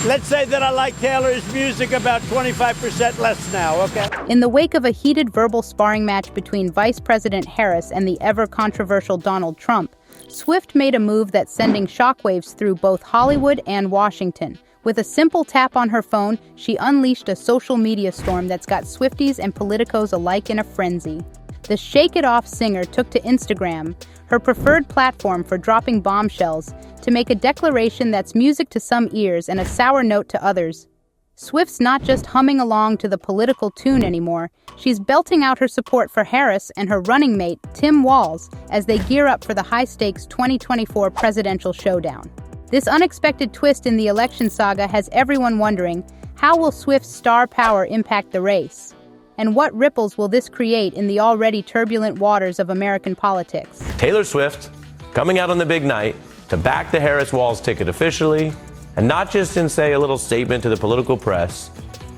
Let's say that I like Taylor's music about 25% less now, okay? In the wake of a heated verbal sparring match between Vice President Harris and the ever-controversial Donald Trump, Swift made a move that's sending shockwaves through both Hollywood and Washington. With a simple tap on her phone, she unleashed a social media storm that's got Swifties and politicos alike in a frenzy. The Shake It Off singer took to Instagram, her preferred platform for dropping bombshells, to make a declaration that's music to some ears and a sour note to others. Swift's not just humming along to the political tune anymore, she's belting out her support for Harris and her running mate, Tim Walz, as they gear up for the high-stakes 2024 presidential showdown. This unexpected twist in the election saga has everyone wondering, how will Swift's star power impact the race? And what ripples will this create in the already turbulent waters of American politics? Taylor Swift coming out on the big night to back the Harris-Walz ticket officially, and not just in, say, a little statement to the political press,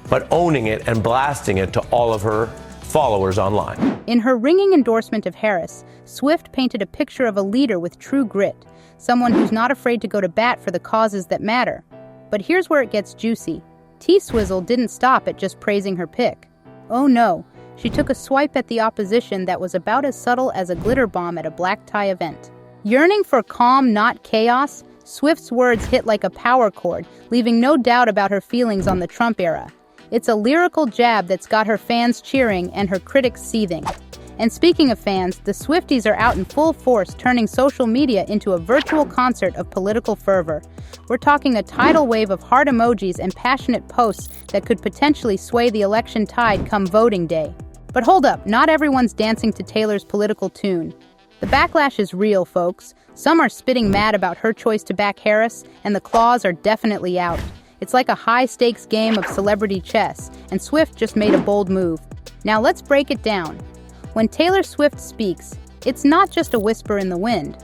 but owning it and blasting it to all of her followers online. In her ringing endorsement of Harris, Swift painted a picture of a leader with true grit, someone who's not afraid to go to bat for the causes that matter. But here's where it gets juicy. T-Swizzle didn't stop at just praising her pick. Oh no, she took a swipe at the opposition that was about as subtle as a glitter bomb at a black tie event. Yearning for calm, not chaos, Swift's words hit like a power chord, leaving no doubt about her feelings on the Trump era. It's a lyrical jab that's got her fans cheering and her critics seething. And speaking of fans, the Swifties are out in full force, turning social media into a virtual concert of political fervor. We're talking a tidal wave of heart emojis and passionate posts that could potentially sway the election tide come voting day. But hold up, not everyone's dancing to Taylor's political tune. The backlash is real, folks. Some are spitting mad about her choice to back Harris, and the claws are definitely out. It's like a high-stakes game of celebrity chess, and Swift just made a bold move. Now let's break it down. When Taylor Swift speaks, it's not just a whisper in the wind.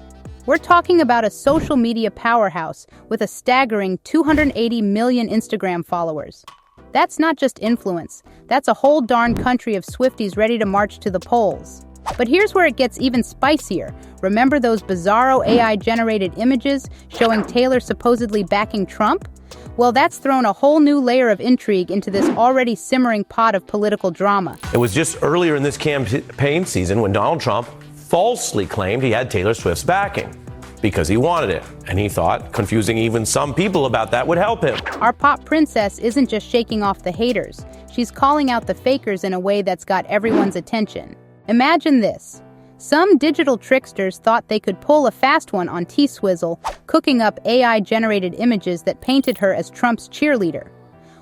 We're talking about a social media powerhouse with a staggering 280 million Instagram followers. That's not just influence, that's a whole darn country of Swifties ready to march to the polls. But here's where it gets even spicier. Remember those bizarro AI-generated images showing Taylor supposedly backing Trump? Well, that's thrown a whole new layer of intrigue into this already simmering pot of political drama. It was just earlier in this campaign season when Donald Trump falsely claimed he had Taylor Swift's backing because he wanted it, and he thought confusing even some people about that would help him. Our pop princess isn't just shaking off the haters. She's calling out the fakers in a way that's got everyone's attention. Imagine this. Some digital tricksters thought they could pull a fast one on T-Swizzle, cooking up AI-generated images that painted her as Trump's cheerleader.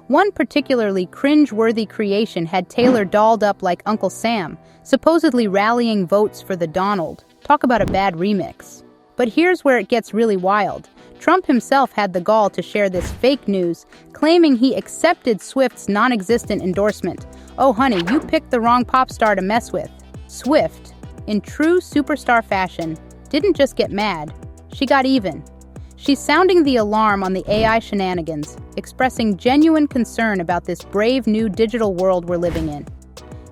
One particularly cringe-worthy creation had Taylor dolled up like Uncle Sam, supposedly rallying votes for the Donald. Talk about a bad remix. But here's where it gets really wild. Trump himself had the gall to share this fake news, claiming he accepted Swift's non-existent endorsement. Oh honey, you picked the wrong pop star to mess with. Swift, in true superstar fashion, didn't just get mad, she got even. She's sounding the alarm on the AI shenanigans, expressing genuine concern about this brave new digital world we're living in.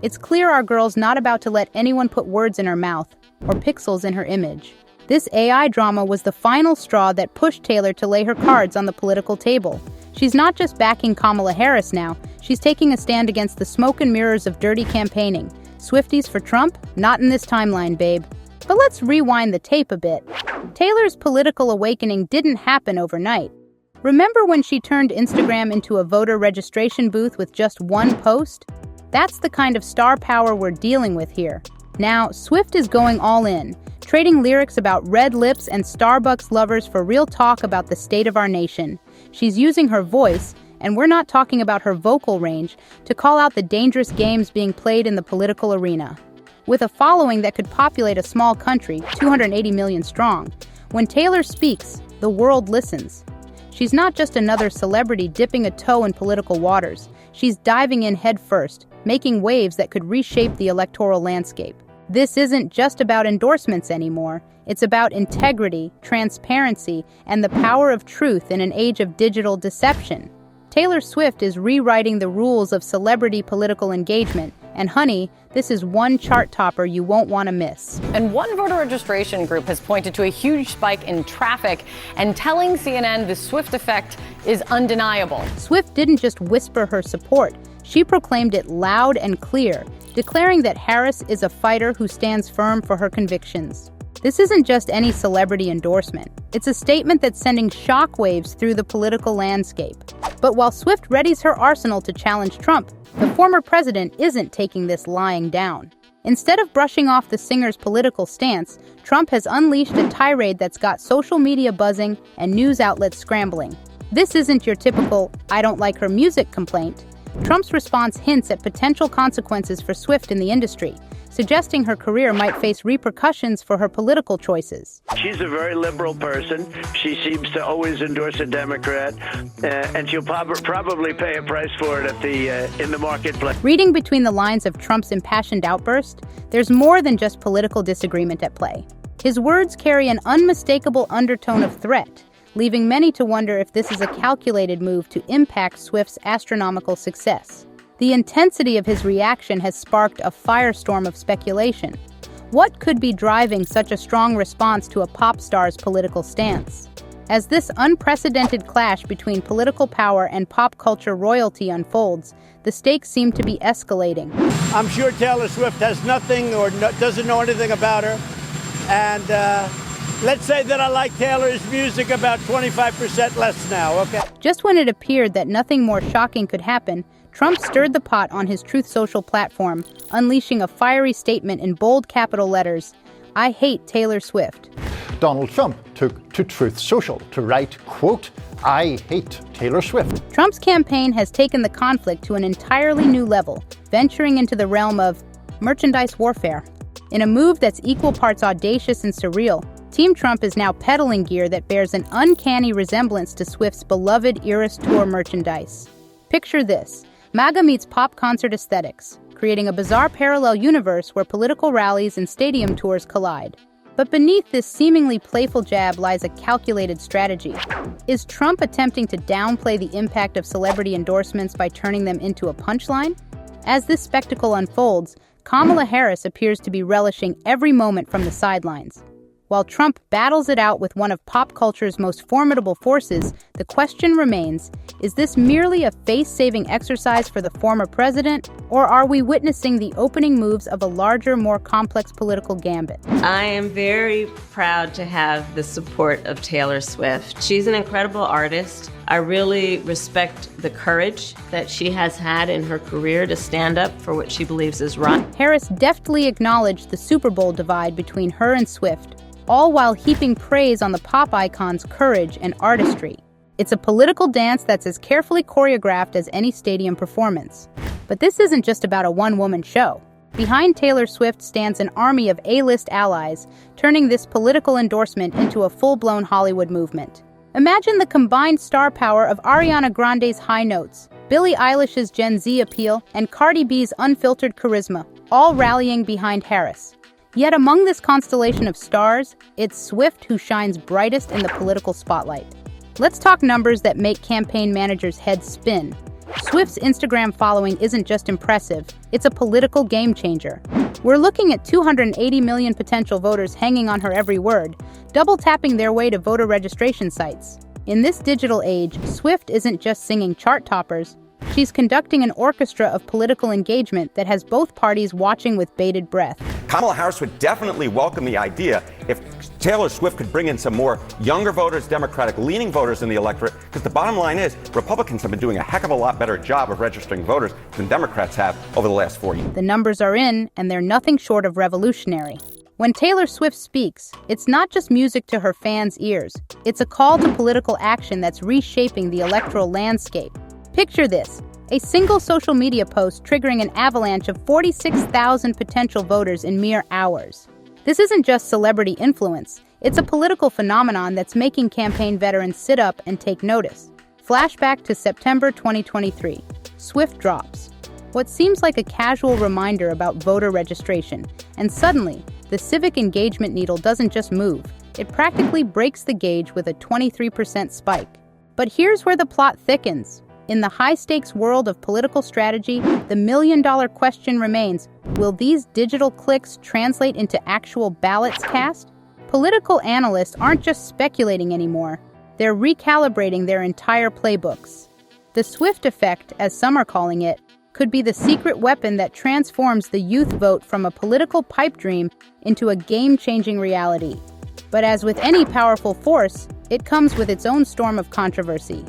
It's clear our girl's not about to let anyone put words in her mouth or pixels in her image. This AI drama was the final straw that pushed Taylor to lay her cards on the political table. She's not just backing Kamala Harris now, she's taking a stand against the smoke and mirrors of dirty campaigning. Swifties for Trump? Not in this timeline, babe. But let's rewind the tape a bit. Taylor's political awakening didn't happen overnight. Remember when she turned Instagram into a voter registration booth with just one post? That's the kind of star power we're dealing with here. Now, Swift is going all in, trading lyrics about red lips and Starbucks lovers for real talk about the state of our nation. She's using her voice, and we're not talking about her vocal range, to call out the dangerous games being played in the political arena. With a following that could populate a small country, 280 million strong, when Taylor speaks, the world listens. She's not just another celebrity dipping a toe in political waters. She's diving in head first, making waves that could reshape the electoral landscape. This isn't just about endorsements anymore. It's about integrity, transparency, and the power of truth in an age of digital deception. Taylor Swift is rewriting the rules of celebrity political engagement, And honey, this is one chart topper you won't want to miss. And one voter registration group has pointed to a huge spike in traffic and telling CNN the Swift effect is undeniable. Swift didn't just whisper her support, she proclaimed it loud and clear, declaring that Harris is a fighter who stands firm for her convictions. This isn't just any celebrity endorsement. It's a statement that's sending shockwaves through the political landscape. But while Swift readies her arsenal to challenge Trump, the former president isn't taking this lying down. Instead of brushing off the singer's political stance, Trump has unleashed a tirade that's got social media buzzing and news outlets scrambling. This isn't your typical, "I don't like her music" complaint. Trump's response hints at potential consequences for Swift in the industry, suggesting her career might face repercussions for her political choices. She's a very liberal person. She seems to always endorse a Democrat, and she'll probably pay a price for it in the marketplace. Reading between the lines of Trump's impassioned outburst, there's more than just political disagreement at play. His words carry an unmistakable undertone of threat, leaving many to wonder if this is a calculated move to impact Swift's astronomical success. The intensity of his reaction has sparked a firestorm of speculation. What could be driving such a strong response to a pop star's political stance? As this unprecedented clash between political power and pop culture royalty unfolds, the stakes seem to be escalating. I'm sure Taylor Swift has nothing or doesn't know anything about her. And let's say that I like Taylor's music about 25% less now, okay? Just when it appeared that nothing more shocking could happen, Trump stirred the pot on his Truth Social platform, unleashing a fiery statement in bold capital letters, "I hate Taylor Swift." Donald Trump took to Truth Social to write, quote, "I hate Taylor Swift." Trump's campaign has taken the conflict to an entirely new level, venturing into the realm of merchandise warfare. In a move that's equal parts audacious and surreal, Team Trump is now peddling gear that bears an uncanny resemblance to Swift's beloved Eras Tour merchandise. Picture this. MAGA meets pop concert aesthetics, creating a bizarre parallel universe where political rallies and stadium tours collide. But beneath this seemingly playful jab lies a calculated strategy. Is Trump attempting to downplay the impact of celebrity endorsements by turning them into a punchline? As this spectacle unfolds, Kamala Harris appears to be relishing every moment from the sidelines. While Trump battles it out with one of pop culture's most formidable forces, the question remains, is this merely a face-saving exercise for the former president, or are we witnessing the opening moves of a larger, more complex political gambit? I am very proud to have the support of Taylor Swift. She's an incredible artist. I really respect the courage that she has had in her career to stand up for what she believes is right. Harris deftly acknowledged the Super Bowl divide between her and Swift, all while heaping praise on the pop icon's courage and artistry. It's a political dance that's as carefully choreographed as any stadium performance. But this isn't just about a one-woman show. Behind Taylor Swift stands an army of A-list allies, turning this political endorsement into a full-blown Hollywood movement. Imagine the combined star power of Ariana Grande's high notes, Billie Eilish's Gen Z appeal, and Cardi B's unfiltered charisma, all rallying behind Harris. Yet among this constellation of stars, it's Swift who shines brightest in the political spotlight. Let's talk numbers that make campaign managers' heads spin. Swift's Instagram following isn't just impressive, it's a political game changer. We're looking at 280 million potential voters hanging on her every word, double-tapping their way to voter registration sites. In this digital age, Swift isn't just singing chart toppers, she's conducting an orchestra of political engagement that has both parties watching with bated breath. Kamala Harris would definitely welcome the idea if Taylor Swift could bring in some more younger voters, Democratic-leaning voters in the electorate, because the bottom line is Republicans have been doing a heck of a lot better job of registering voters than Democrats have over the last 4 years. The numbers are in, and they're nothing short of revolutionary. When Taylor Swift speaks, it's not just music to her fans' ears. It's a call to political action that's reshaping the electoral landscape. Picture this. A single social media post triggering an avalanche of 46,000 potential voters in mere hours. This isn't just celebrity influence, it's a political phenomenon that's making campaign veterans sit up and take notice. Flashback to September 2023. Swift drops. What seems like a casual reminder about voter registration, and suddenly, the civic engagement needle doesn't just move, it practically breaks the gauge with a 23% spike. But here's where the plot thickens. In the high-stakes world of political strategy, the million-dollar question remains, will these digital clicks translate into actual ballots cast? Political analysts aren't just speculating anymore. They're recalibrating their entire playbooks. The Swift effect, as some are calling it, could be the secret weapon that transforms the youth vote from a political pipe dream into a game-changing reality. But as with any powerful force, it comes with its own storm of controversy.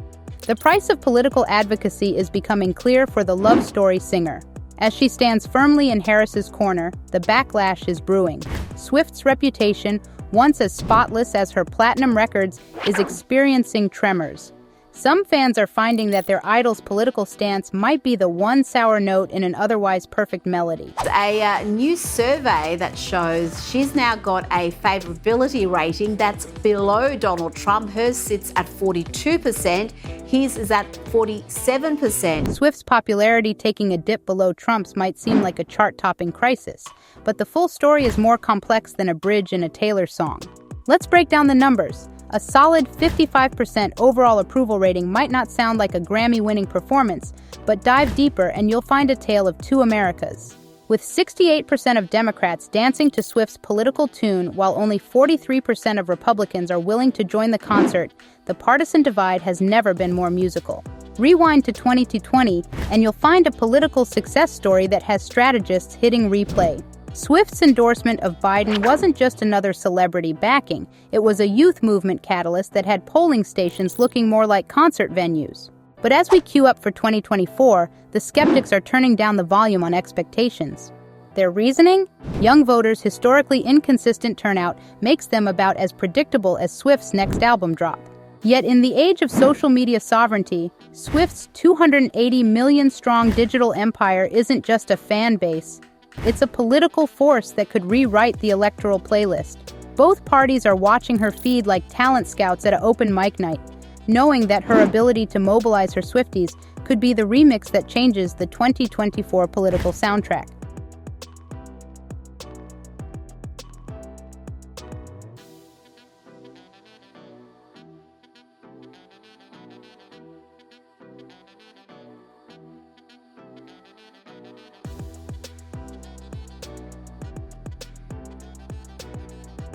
The price of political advocacy is becoming clear for the love story singer. As she stands firmly in Harris's corner, the backlash is brewing. Swift's reputation, once as spotless as her platinum records, is experiencing tremors. Some fans are finding that their idol's political stance might be the one sour note in an otherwise perfect melody. A new survey that shows she's now got a favourability rating that's below Donald Trump. Hers sits at 42%, his is at 47%. Swift's popularity taking a dip below Trump's might seem like a chart-topping crisis, but the full story is more complex than a bridge in a Taylor song. Let's break down the numbers. A solid 55% overall approval rating might not sound like a Grammy-winning performance, but dive deeper and you'll find a tale of two Americas. With 68% of Democrats dancing to Swift's political tune while only 43% of Republicans are willing to join the concert, the partisan divide has never been more musical. Rewind to 2020 and you'll find a political success story that has strategists hitting replay. Swift's endorsement of Biden wasn't just another celebrity backing, it was a youth movement catalyst that had polling stations looking more like concert venues. But as we queue up for 2024, the skeptics are turning down the volume on expectations. Their reasoning? Young voters' historically inconsistent turnout makes them about as predictable as Swift's next album drop. Yet in the age of social media sovereignty, Swift's 280 million-strong digital empire isn't just a fan base. It's a political force that could rewrite the electoral playlist. Both parties are watching her feed like talent scouts at an open mic night, knowing that her ability to mobilize her Swifties could be the remix that changes the 2024 political soundtrack.